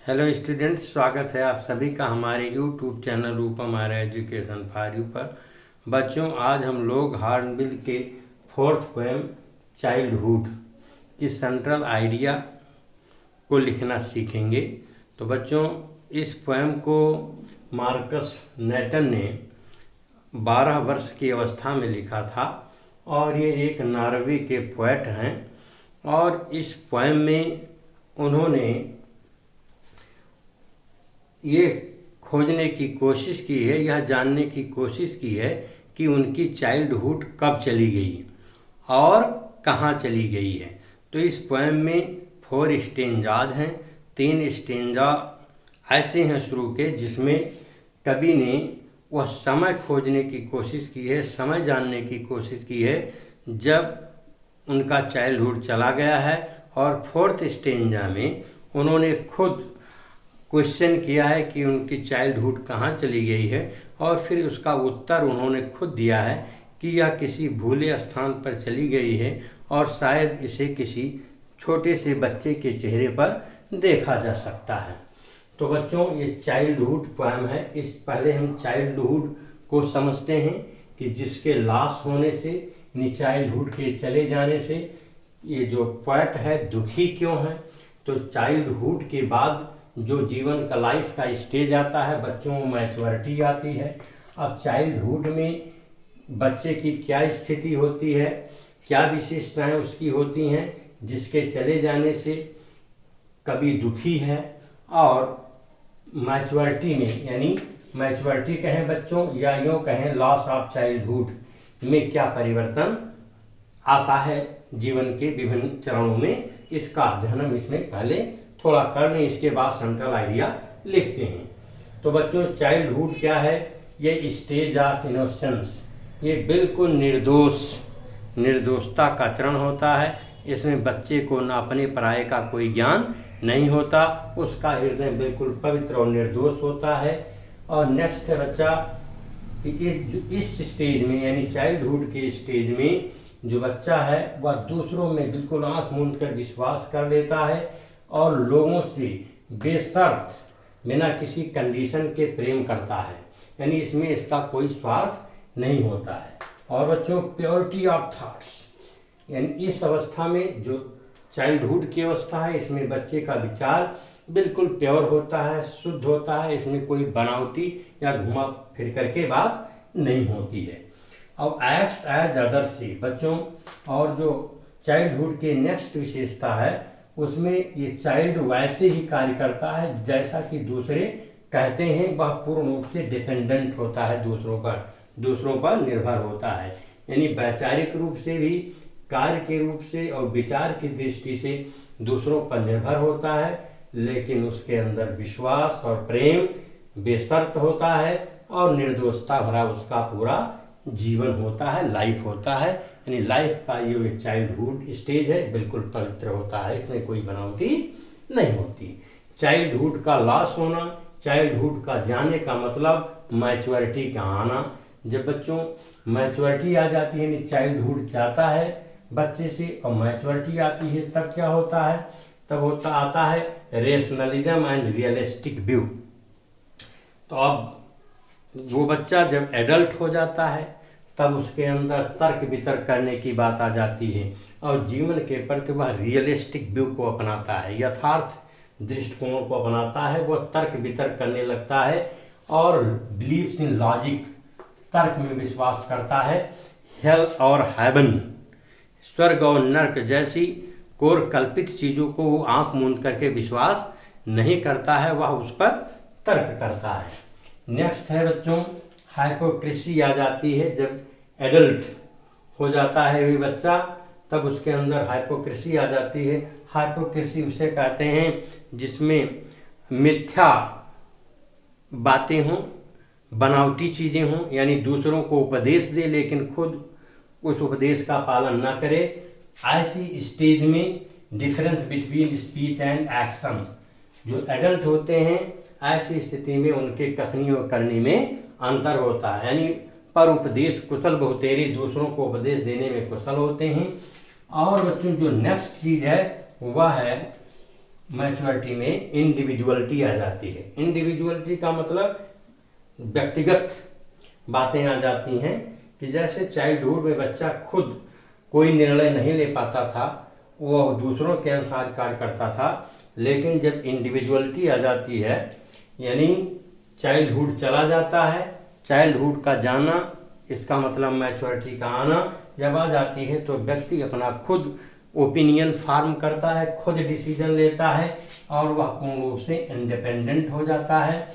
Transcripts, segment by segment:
Hello students, स्वागत है आप सभी का हमारे YouTube channel Rupam Arya education for you पर। बच्चों, आज हम लोग हॉर्नबिल के फोर्थ पोएम चाइल्डहुड की सेंट्रल आइडिया को लिखना सीखेंगे। तो बच्चों, इस पोएम को मार्कस नेटन ने 12 वर्ष की अवस्था में लिखा था और ये एक नॉर्वे के पोएट हैं। और इस पोएम में उन्होंने ये खोजने की कोशिश की है, यह जानने की कोशिश की है कि उनकी चाइल्डहुड कब चली गई और कहाँ चली गई है। तो इस पोएम में 4 स्टेंजाज हैं। 3 स्टेंजा ऐसे हैं शुरू के जिसमें कवि ने वह समय खोजने की कोशिश की है, समय जानने की कोशिश की है जब उनका चाइल्डहुड चला गया है। और 4th स्टेंजा में उन्होंने खुद क्वेश्चन किया है कि उनकी चाइल्डहुड कहाँ चली गई है और फिर उसका उत्तर उन्होंने खुद दिया है कि यह किसी भूले स्थान पर चली गई है और शायद इसे किसी छोटे से बच्चे के चेहरे पर देखा जा सकता है। तो बच्चों, ये चाइल्डहुड पोएम है। इस पहले हम चाइल्डहुड को समझते हैं कि जिसके लॉस होने से, यानी चाइल्डहुड के चले जाने से ये जो पोएट है दुखी क्यों है। तो चाइल्डहुड के बाद जो जीवन का लाइफ का स्टेज आता है बच्चों, मैच्योरिटी आती है। अब चाइल्डहुड में बच्चे की क्या स्थिति होती है, क्या विशेषताएं उसकी होती हैं जिसके चले जाने से कभी दुखी है। और मैच्योरिटी में, यानी मैच्योरिटी कहें बच्चों या यूँ कहें लॉस ऑफ चाइल्डहुड में क्या परिवर्तन आता है जीवन के विभिन्न चरणों में, इसका अध्ययन हम इसमें पहले थोड़ा कर लें, इसके बाद सेंट्रल आइडिया लिखते हैं। तो बच्चों, चाइल्डहुड क्या है? ये स्टेज ऑफ इनोसेंस, ये बिल्कुल निर्दोषता का चरण होता है। इसमें बच्चे को न अपने पराये का कोई ज्ञान नहीं होता, उसका हृदय बिल्कुल पवित्र और निर्दोष होता है। और नेक्स्ट है बच्चा, इस स्टेज में यानी चाइल्डहुड के स्टेज में जो बच्चा है वह दूसरों में बिल्कुल आंख मूंद कर विश्वास कर लेता है और लोगों से बेशर्त बिना किसी कंडीशन के प्रेम करता है, यानी इसमें इसका कोई स्वार्थ नहीं होता है। और बच्चों, प्योरिटी ऑफ थॉट्स, यानी इस अवस्था में जो चाइल्डहुड की अवस्था है इसमें बच्चे का विचार बिल्कुल प्योर होता है, शुद्ध होता है, इसमें कोई बनावटी या घुमा फिर करके बात नहीं होती है। अब एक्ट्स एज अदर्स से बच्चों, और जो चाइल्डहुड के नेक्स्ट विशेषता है उसमें ये चाइल्ड वैसे ही कार्य करता है जैसा कि दूसरे कहते हैं। वह पूर्ण रूप से डिपेंडेंट होता है, दूसरों पर निर्भर होता है, यानी वैचारिक रूप से भी, कार्य के रूप से और विचार की दृष्टि से दूसरों पर निर्भर होता है। लेकिन उसके अंदर विश्वास और प्रेम बेशर्त होता है और निर्दोषता भरा उसका पूरा जीवन होता है, लाइफ होता है। यानी लाइफ का ये चाइल्डहुड स्टेज है बिल्कुल पवित्र होता है, इसमें कोई बनावटी नहीं होती। चाइल्डहुड का लॉस होना, चाइल्डहुड का जाने का मतलब मैच्योरिटी का आना। जब बच्चों मैच्योरिटी आ जाती है, यानी चाइल्डहुड जाता है बच्चे से और मैच्योरिटी आती है, तब क्या होता है? तब आता है रेशनलिज्म एंड रियलिस्टिक व्यू। तो अब वो बच्चा जब एडल्ट हो जाता है तब उसके अंदर तर्क वितर्क करने की बात आ जाती है और जीवन के प्रति वह रियलिस्टिक व्यू को अपनाता है, यथार्थ दृष्टिकोण को अपनाता है। वह तर्क वितर्क करने लगता है और बिलीव्स इन लॉजिक, तर्क में विश्वास करता है। हेल और हेवन, स्वर्ग और नर्क जैसी कोर कल्पित चीज़ों को वो आंख मूंद करके विश्वास नहीं करता है, वह उस पर तर्क करता है। नेक्स्ट है बच्चों, हाइपोक्रेसी आ जाती है। जब एडल्ट हो जाता है वे बच्चा तब उसके अंदर हाइपोक्रेसी आ जाती है। हाइपोक्रेसी उसे कहते हैं जिसमें मिथ्या बातें हों, बनावटी चीज़ें हों, यानी दूसरों को उपदेश दे लेकिन खुद उस उपदेश का पालन न करे। ऐसी स्टेज में difference between speech and action, जो एडल्ट होते हैं ऐसी स्थिति में उनके कथनी और करनी में अंतर होता है, यानी पर उपदेश कुशल बहुतेरे, दूसरों को उपदेश देने में कुशल होते हैं। और बच्चों, जो नेक्स्ट चीज है वह है मैच्योरिटी में इंडिविजुअलिटी आ जाती है। इंडिविजुअलिटी का मतलब व्यक्तिगत बातें आ जाती हैं कि जैसे चाइल्डहुड में बच्चा खुद कोई निर्णय नहीं ले पाता था, वो दूसरों के अनुसार कार्य करता था, लेकिन जब इंडिविजुअलिटी आ जाती है यानी चाइल्डहुड चला जाता है, चाइल्डहुड का जाना, इसका मतलब मैच्योरिटी का आना जब आ जाती है तो व्यक्ति अपना खुद ओपिनियन फार्म करता है, खुद डिसीजन लेता है और वह पूर्ण रूप से इंडिपेंडेंट हो जाता है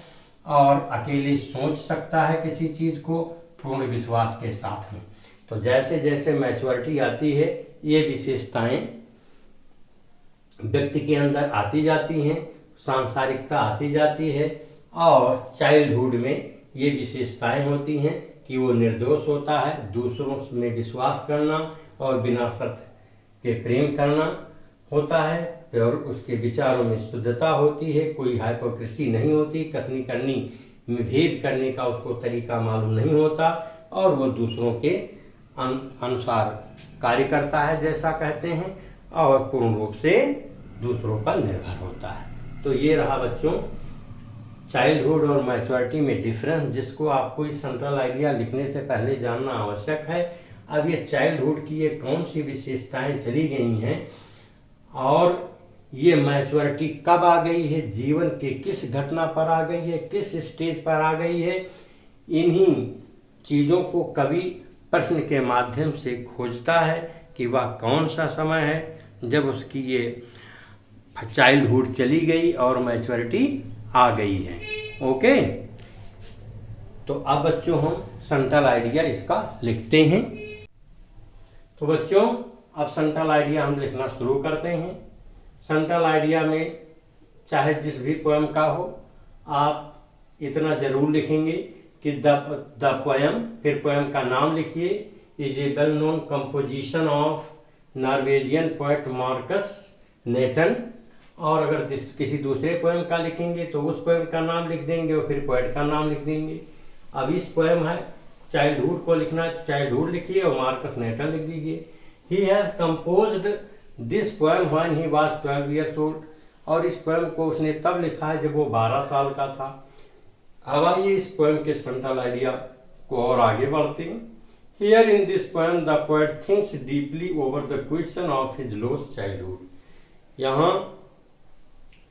और अकेले सोच सकता है किसी चीज़ को पूर्ण विश्वास के साथ में। तो जैसे जैसे मैच्योरिटी आती है ये विशेषताएं व्यक्ति के अंदर आती जाती हैं, सांसारिकता आती जाती है और चाइल्डहुड में ये विशेषताएं होती हैं कि वो निर्दोष होता है, दूसरों में विश्वास करना और बिना शर्त के प्रेम करना होता है और उसके विचारों में शुद्धता होती है, कोई हाइपोक्रेसी नहीं होती, कथनी करनी में भेद करने का उसको तरीका मालूम नहीं होता और वो दूसरों के अनुसार कार्य करता है जैसा कहते हैं और पूर्ण रूप से दूसरों पर निर्भर होता है। तो ये रहा बच्चों चाइल्डहुड और मैच्योरिटी में डिफरेंस, जिसको आपको इस सेंट्रल आइडिया लिखने से पहले जानना आवश्यक है। अब ये चाइल्डहुड की ये कौन सी विशेषताएं चली गई हैं और ये मैच्योरिटी कब आ गई है, जीवन के किस घटना पर आ गई है, किस स्टेज पर आ गई है, इन्हीं चीज़ों को कवि प्रश्न के माध्यम से खोजता है कि वह कौन सा समय है जब उसकी ये चाइल्डहुड चली गई और मैच्योरिटी आ गई है। ओके, तो अब बच्चों हम सेंट्रल आइडिया इसका लिखते हैं। तो बच्चों अब सेंट्रल आइडिया हम लिखना शुरू करते हैं। सेंट्रल आइडिया में चाहे जिस भी पोएम का हो आप इतना जरूर लिखेंगे कि द पोएम, फिर पोएम का नाम लिखिए, is a well known composition of Norwegian poet Marcus नेटन। और अगर किसी दूसरे पोएम का लिखेंगे तो उस पोएम का नाम लिख देंगे और फिर पोएट का नाम लिख देंगे। अब इस पोएम है चाइल्डहुड को लिखना है तो चाइल्डहुड लिखिए और मार्कस नेटन लिख दीजिए। He has composed this poem when he was 12 years old। और इस पोएम को उसने तब लिखा है जब वो 12 साल का था। अब आइए इस पोएम के सेंट्रल आइडिया को और आगे बढ़ते हैं। Here in this poem the poet thinks deeply over the question of his lost childhood. यहाँ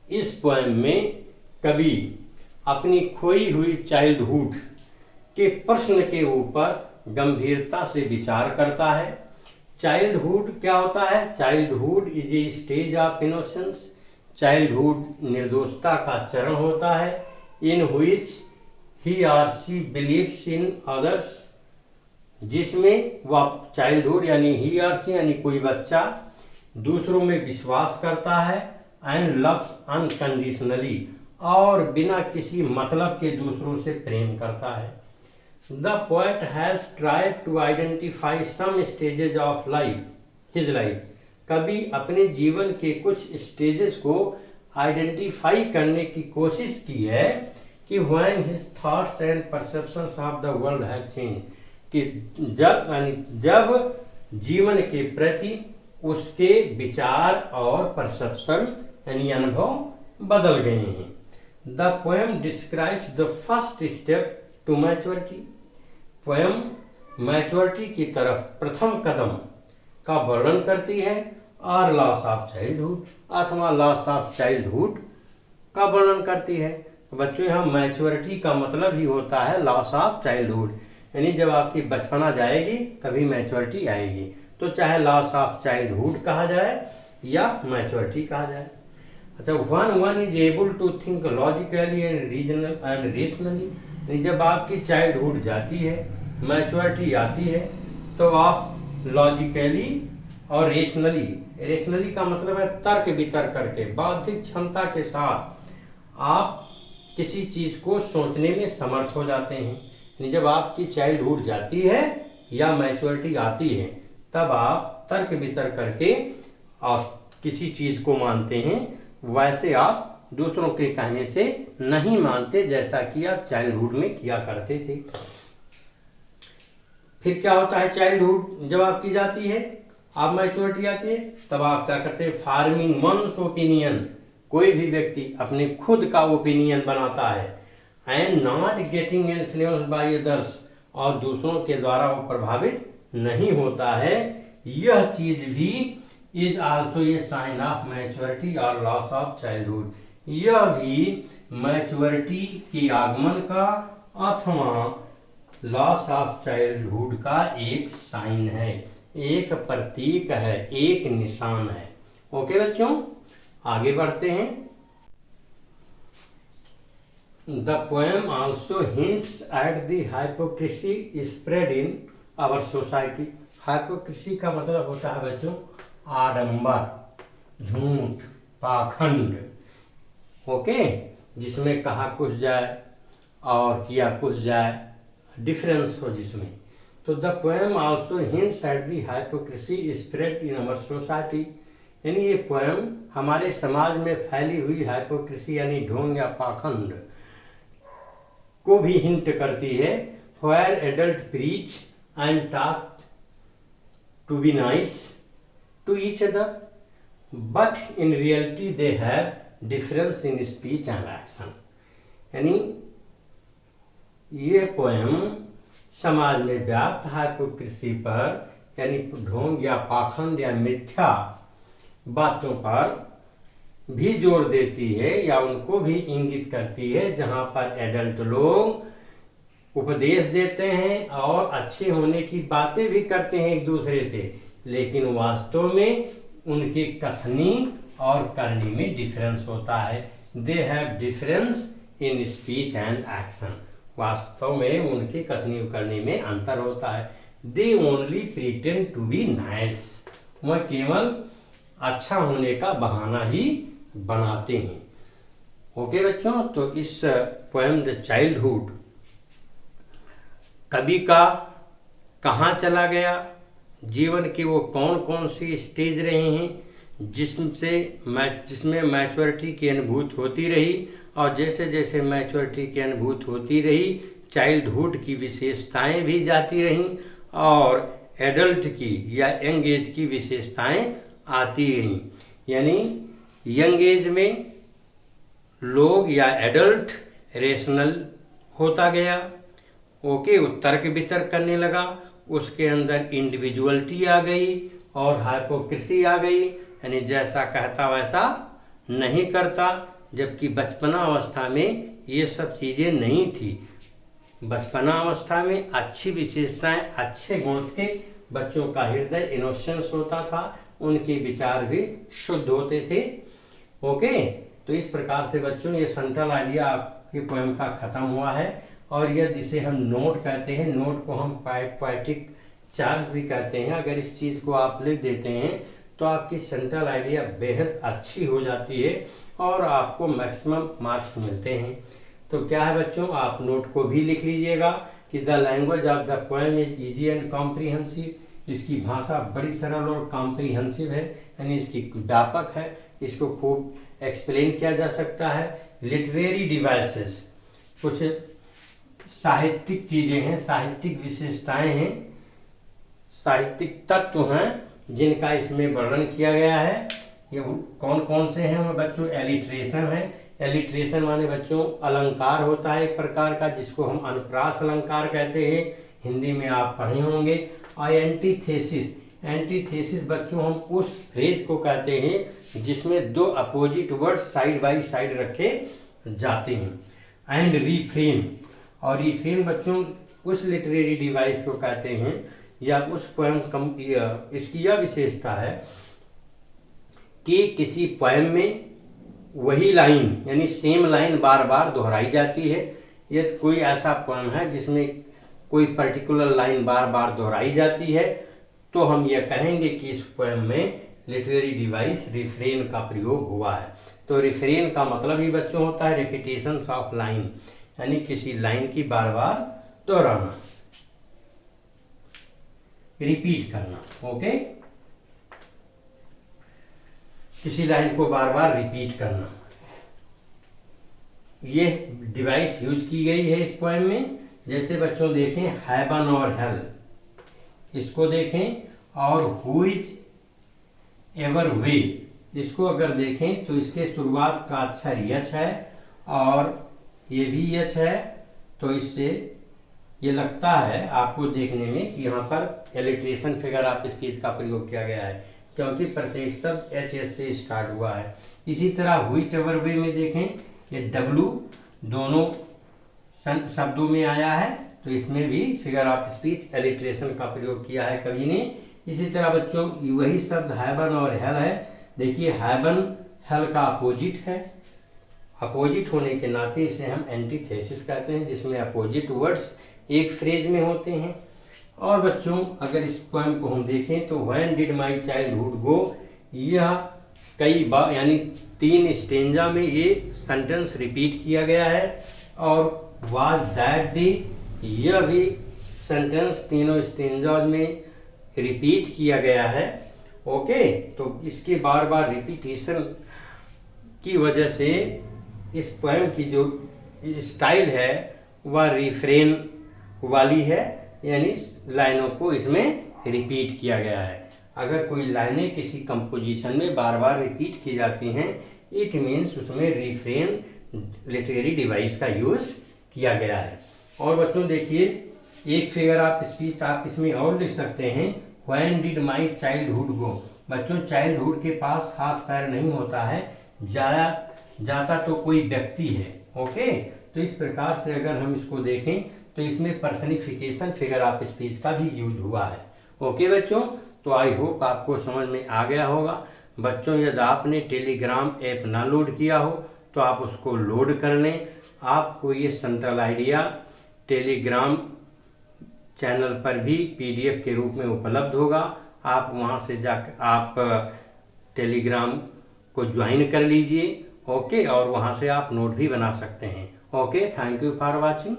इस पोएम में कवि अपनी खोई हुई चाइल्डहुड के प्रश्न के ऊपर गंभीरता से विचार करता है। चाइल्डहुड क्या होता है? Childhood is a stage of innocence. Childhood निर्दोषता का चरण होता है। इन हुइच ही और सी बिलीव्स इन अदर्स, जिसमें वह चाइल्डहुड यानी ही और सी यानी कोई बच्चा दूसरों में विश्वास करता है। एंड लव्स अनकंडीशनली, और बिना किसी मतलब के दूसरों से प्रेम करता है। The poet has tried to identify some stages of life, his life. कभी अपने जीवन के कुछ स्टेजेस को आइडेंटिफाई करने की कोशिश की है कि when his thoughts and perceptions of the world have change, कि जब जीवन के प्रति उसके विचार और परसेप्शन यानी अनुभव बदल गए हैं। The poem describes the first step to maturity. Poem maturity की तरफ प्रथम कदम का वर्णन करती है और लॉस ऑफ चाइल्डहुड अथवा लॉस ऑफ चाइल्डहुड का वर्णन करती है। तो बच्चों यहाँ मैच्योरिटी का मतलब ही होता है लॉस ऑफ चाइल्डहुड, यानी जब आपकी बचपना जाएगी तभी मैच्योरिटी आएगी। तो चाहे लॉस ऑफ चाइल्डहुड कहा जाए या मैच्योरिटी कहा जाए। अच्छा, one is able to think logically and rationally. जब आपकी चाइल्डहुड जाती है, मैच्योरिटी आती है, तो आप लॉजिकली और रेशनली का मतलब है तर्क वितर्क करके, बौद्धिक क्षमता के साथ आप किसी चीज को सोचने में समर्थ हो जाते हैं। जब आपकी चाइल्डहुड जाती है या मैच्योरिटी आती है तब आप तर्क वितर्क करके आप किसी चीज को मानते हैं, वैसे आप दूसरों के कहने से नहीं मानते जैसा कि आप चाइल्डहुड में किया करते थे। फिर क्या होता है? चाइल्डहुड जब आपकी जाती है, आप मैच्योरिटी आती है, तब आप क्या करते हैं? फार्मिंग वंस ओपिनियन, कोई भी व्यक्ति अपने खुद का ओपिनियन बनाता है and not getting influenced by others, और दूसरों के द्वारा वो प्रभावित नहीं होता है, यह चीज भी is also a sign of maturity और लॉस ऑफ चाइल्डहुड। यह भी मैच्योरिटी के आगमन का अथवा लॉस ऑफ चाइल्डहुड का एक साइन है, एक प्रतीक है, एक निशान है। ओके बच्चों, आगे बढ़ते हैं। The poem also hints at the hypocrisy spread in our society. Hypocrisy का मतलब होता है बच्चों आडंबर, झूठ, पाखंड। ओके, जिसमें कहा कुछ जाए और किया कुछ जाए, डिफरेंस हो जिसमें। तो the poem also hints at the hypocrisy spread in our society, यानी ये पोएम हमारे समाज में फैली हुई हाइपोक्रेसी यानी ढोंग या पाखंड को भी हिंट करती है। Where adult preach and talk to be nice to each other but in reality they have difference in speech and action. यानी ये पोएम समाज में व्याप्त हाइपोक्रेसी पर यानी ढोंग या पाखंड या मिथ्या बातों पर भी जोर देती है या उनको भी इंगित करती है, जहां पर एडल्ट लोग उपदेश देते हैं और अच्छे होने की बातें भी करते हैं एक दूसरे से, लेकिन वास्तव में उनकी कथनी और करनी में डिफरेंस होता है। दे have difference in speech and action, वास्तव में उनकी कथनी और करनी में अंतर होता है। They only pretend to be nice, वह केवल अच्छा होने का बहाना ही बनाते हैं। ओके बच्चों, तो इस पोएम द चाइल्डहुड कवि का कहाँ चला गया, जीवन की वो कौन कौन सी स्टेज रहे हैं जिसमें मैच्योरिटी की अनुभूति होती रही, और जैसे जैसे मैच्योरिटी की अनुभूति होती रही चाइल्डहुड की विशेषताएं भी जाती रहीं और एडल्ट की या यंग एज की विशेषताएं आती रहीं। यानी यंग एज में लोग या एडल्ट रेशनल होता गया, ओके, वो तर्क वितर्क करने लगा, उसके अंदर इंडिविजुअलिटी आ गई और हाइपोक्रेसी आ गई, यानी जैसा कहता वैसा नहीं करता, जबकि बचपना अवस्था में ये सब चीज़ें नहीं थी। बचपना अवस्था में अच्छी विशेषताएं, अच्छे गुण थे, बच्चों का हृदय इनोसेंस होता था, उनके विचार भी शुद्ध होते थे। ओके, तो इस प्रकार से बच्चों ये सेंट्रल आइडिया आपके पोएम का खत्म हुआ है, और यह जिसे हम नोट कहते हैं, नोट को हम पोएटिक चार्ज भी कहते हैं। अगर इस चीज़ को आप लिख देते हैं तो आपकी सेंट्रल आइडिया बेहद अच्छी हो जाती है और आपको मैक्सिमम मार्क्स मिलते हैं। तो क्या है बच्चों, आप नोट को भी लिख लीजिएगा कि the language of the poem is easy and comprehensive. इसकी भाषा बड़ी सरल और कॉम्प्रीहेंसिव है, यानी इसकी व्यापक है, इसको खूब एक्सप्लेन किया जा सकता है। लिटरेरी डिवाइसेस, कुछ साहित्यिक चीज़ें हैं, साहित्यिक विशेषताएं हैं, साहित्यिक तत्व हैं जिनका इसमें वर्णन किया गया है। ये कौन कौन से हैं बच्चों? एलिट्रेशन है। एलिट्रेशन माने बच्चों अलंकार होता है एक प्रकार का, जिसको हम अनुप्रास अलंकार कहते हैं, हिंदी में आप पढ़े होंगे। और एंटीथेसिस, एंटीथेसिस बच्चों हम उस फ्रेज को कहते हैं जिसमें दो opposite ward side by side रखे जाते हैं। एंड रिफ्रेन, और रिफ्रेन बच्चों उस लिटरेरी डिवाइस को कहते हैं या उस पोएम इसकी यह विशेषता है कि किसी पोएम में वही लाइन यानी सेम लाइन बार बार दोहराई जाती है। यदि कोई ऐसा पोएम है जिसमें कोई पर्टिकुलर लाइन बार बार दोहराई जाती है तो हम यह कहेंगे कि इस पोएम में लिटरेरी डिवाइस रिफ्रेन का प्रयोग हुआ है। तो रिफ्रेन का मतलब ही बच्चों होता है रिपीटेशंस ऑफ लाइन, यानी किसी लाइन की बार बार दोहराना, रिपीट करना। ओके, किसी लाइन को बार बार रिपीट करना, ये डिवाइस यूज की गई है इस पोएम में। जैसे बच्चों देखें हेवन और हेल, इसको देखें, और हु इज एवर वे, इसको अगर देखें तो इसके शुरुआत का अक्षर यच है और ये भी यच है, तो इससे ये लगता है आपको देखने में कि यहाँ पर एलिट्रेशन फिगर ऑफ स्पीच का प्रयोग किया गया है, क्योंकि प्रत्येक शब्द एच एस से स्टार्ट हुआ है। इसी तरह हुई चवर्बे में देखें ये डब्लू दोनों शब्दों में आया है, तो इसमें भी फिगर ऑफ स्पीच एलिट्रेशन का प्रयोग किया है कवि ने। इसी तरह बच्चों वही शब्द हैवन और हेल है। देखिए हैवन हेल का अपोजिट है, अपोजिट होने के नाते इसे हम एंटीथेसिस कहते हैं, जिसमें अपोजिट वर्ड्स एक फ्रेज में होते हैं। और बच्चों अगर इस पोएम को हम देखें तो व्हेन डिड माय चाइल्डहुड गो, यह कई बार यानी 3 स्टेंजा में ये सेंटेंस रिपीट किया गया है। और वाज दैट डे, यह भी सेंटेंस तीनों स्टेंजाज में रिपीट किया गया है। ओके, तो इसके बार बार रिपीटेशन की वजह से इस पोएम की जो स्टाइल है वह रिफ्रेन वाली है, यानी लाइनों को इसमें रिपीट किया गया है। अगर कोई लाइनें किसी कंपोजिशन में बार बार रिपीट की जाती हैं, इट मीन्स उसमें रिफ्रेन लिटरेरी डिवाइस का यूज किया गया है। और बच्चों देखिए एक फिगर ऑफ स्पीच आप इसमें और लिख सकते हैं, व्हेन डिड माई चाइल्डहुड गो। बच्चों चाइल्डहुड के पास हाथ पैर नहीं होता है, जाता तो कोई व्यक्ति है। ओके, तो इस प्रकार से अगर हम इसको देखें तो इसमें पर्सनिफिकेशन फिगर ऑफ स्पीच का भी यूज हुआ है। ओके बच्चों, तो आई होप आपको समझ में आ गया होगा। बच्चों यदि आपने टेलीग्राम ऐप ना लोड किया हो तो आप उसको लोड कर लें। आपको ये सेंट्रल आइडिया टेलीग्राम चैनल पर भी पीडीएफ के रूप में उपलब्ध होगा। आप वहाँ से जाकर आप टेलीग्राम को ज्वाइन कर लीजिए। ओके, और वहाँ से आप नोट भी बना सकते हैं। Okay, thank you for watching.